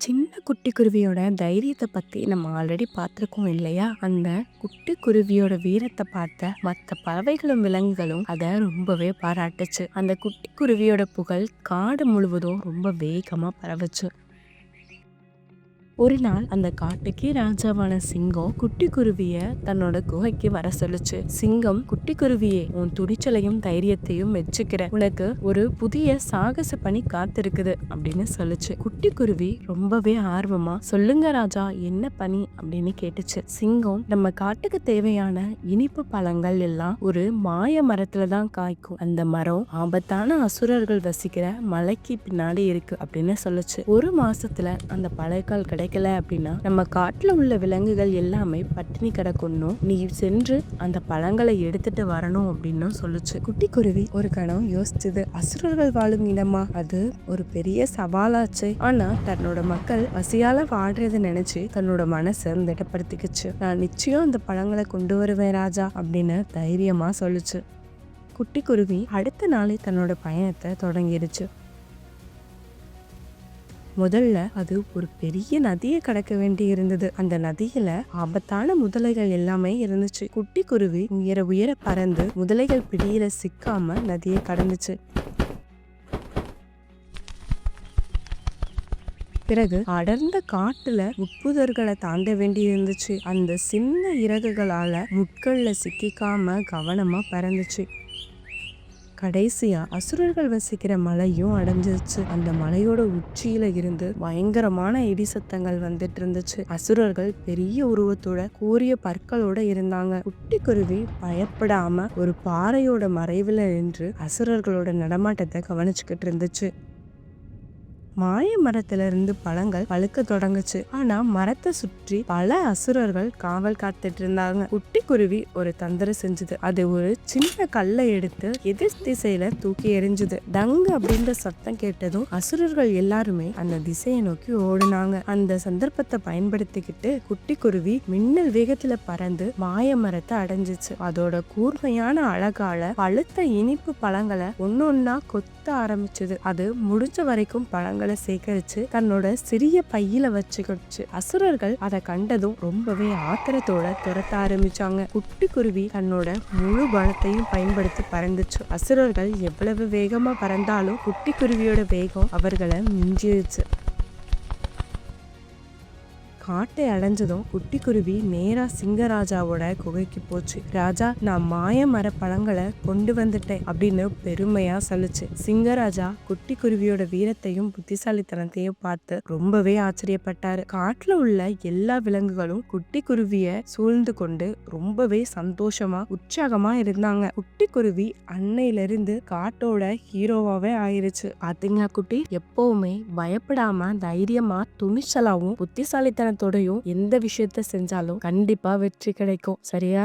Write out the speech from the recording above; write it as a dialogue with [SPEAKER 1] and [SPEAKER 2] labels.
[SPEAKER 1] சின்ன குட்டி குருவியோட தைரியத்தை பத்தி நம்ம ஆல்ரெடி பார்த்திருக்கோம் இல்லையா? அந்த குட்டி குருவியோட வீரத்தை பார்த்த மற்ற பறவைகளும் விலங்குகளும் அதை ரொம்பவே பாராட்டுச்சு. அந்த குட்டி குருவியோட புகழ் காடு முழுவதும் ரொம்ப வேகமா பரவுச்சு. ஒரு நாள் அந்த காட்டுக்கே ராஜாவான சிங்கம் குட்டி குருவிய தன்னோட குகைக்கு வர சொல்லுச்சு. சிங்கம், குட்டி குருவியே, உன் துணிச்சலையும் தைரியத்தையும் மெச்சுக்கிற, உனக்கு ஒரு புதிய சாகச பணி காத்திருக்குது அப்படின்னு சொல்லுச்சு. குட்டி குருவி ரொம்பவே ஆர்வமா, சொல்லுங்க ராஜா, என்ன பணி அப்படின்னு கேட்டுச்சு. சிங்கம், நம்ம காட்டுக்கு தேவையான இனிப்பு பழங்கள் எல்லாம் ஒரு மாய மரத்துலதான் காய்க்கும். அந்த மரம் ஆபத்தான அசுரர்கள் வசிக்கிற மலைக்கு பின்னாடி இருக்கு அப்படின்னு சொல்லுச்சு. ஒரு மாசத்துல அந்த பழங்கள் கிடைக்கல அப்படின்னா நம்ம காட்டுல உள்ள விலங்குகள் எல்லாமே பட்டினி கிடக்கணும். நீ சென்று அந்த பழங்களை எடுத்துட்டு வரணும் அப்படின்னு சொல்லுச்சு. குட்டி குருவி ஒரு கணம் யோசிச்சது. அசுரர்கள் வாழும் இடமா? அது ஒரு பெரிய சவாலாச்சு. ஆனா தன்னோட மக்கள் பசியால வாடுறத நினைச்சு தன்னோட மனசை திடப்படுத்திக்கிச்சு. நான் நிச்சயம் அந்த பழங்களை கொண்டு வருவேன் ராஜா அப்படின்னு தைரியமா சொல்லுச்சு. குட்டி குருவி அடுத்த நாளே தன்னோட பயணத்தை தொடங்கிடுச்சு. முதல்ல அது ஒரு பெரிய நதியை கடக்க வேண்டி இருந்தது. அந்த நதியில ஆபத்தான முதலைகள் எல்லாமே இருந்துச்சு. குட்டி குருவி உயர உயர பறந்து முதலைகள் பிடியில சிக்காம நதியை கடந்துச்சு. பிறகு அடர்ந்த காட்டுல முட்புதர்களை தாண்ட வேண்டி இருந்துச்சு. அந்த சின்ன இறகுகளால முட்கள்ல சிக்கிக்காம கவனமா பறந்துச்சு. கடைசியா அசுரர்கள் வசிக்கிற மலையும் அடைஞ்சிருச்சு. அந்த மலையோட உச்சியில இருந்து பயங்கரமான இடி சத்தங்கள் வந்துட்டு இருந்துச்சு. அசுரர்கள் பெரிய உருவத்தோட கூரிய பற்களோட இருந்தாங்க. குட்டி குருவி பயப்படாம ஒரு பாறையோட மறைவுல நின்று அசுரர்களோட நடமாட்டத்தை கவனிச்சுக்கிட்டு இருந்துச்சு. மாய மரத்துல இருந்து பழங்கள் பழுக்க தொடங்குச்சு. ஆனா மரத்தை சுற்றி பல அசுரர்கள் காவல் காத்துட்டு இருந்தாங்க. குட்டி குருவி ஒரு தந்திரம் செஞ்சது. அது ஒரு சின்ன கல்லை எடுத்து எதிர் திசையில தூக்கி எறிஞ்சுது. டங்கு அப்படின்ற சத்தம் கேட்டதும் அசுரர்கள் எல்லாருமே அந்த திசையை நோக்கி ஓடுனாங்க. அந்த சந்தர்ப்பத்தை பயன்படுத்திக்கிட்டு குட்டி குருவி மின்னல் வேகத்துல பறந்து மாய மரத்தை அடைஞ்சிச்சு. அதோட கூர்மையான அழகால பழுத்த இனிப்பு பழங்களை ஒன்னொன்னா கொத்த ஆரம்பிச்சது. அது முடிஞ்ச வரைக்கும் பழங்களை சேகரிச்சு தன்னோட சிறிய பையில வச்சுக்கிடுச்சு. அசுரர்கள் அதை கண்டதும் ரொம்பவே ஆத்திரத்தோட துரத்த ஆரம்பிச்சாங்க. குட்டி குருவி தன்னோட முழு பலத்தையும் பயன்படுத்தி பறந்துச்சு. அசுரர்கள் எவ்வளவு வேகமா பறந்தாலும் குட்டி குருவியோட வேகம் அவர்களை மிஞ்சிருச்சு. காட்டை அடைஞ்சதும் குட்டி குருவி நேரா சிங்கராஜாவோட குகைக்கு போச்சு. ராஜா, நான் மாய மர பழங்களை கொண்டு வந்துட்டேன் அப்படின்னு பெருமையா சொல்லுச்சு. சிங்கராஜா குட்டி குருவியோட வீரத்தையும் புத்திசாலித்தனத்தையும் பார்த்து ரொம்பவே ஆச்சரியப்பட்டாரு. காட்டுல உள்ள எல்லா விலங்குகளும் குட்டி குருவிய சூழ்ந்து கொண்டு ரொம்பவே சந்தோஷமா உற்சாகமா இருந்தாங்க. குட்டி குருவி அன்னையில இருந்து காட்டோட ஹீரோவாவே ஆயிருச்சு. பாத்தீங்களா குட்டி, எப்பவுமே பயப்படாம தைரியமா துணிச்சலாவும் புத்திசாலித்தன எந்த விஷயத்த செஞ்சாலும் கண்டிப்பா வெற்றி கிடைக்கும். சரியா?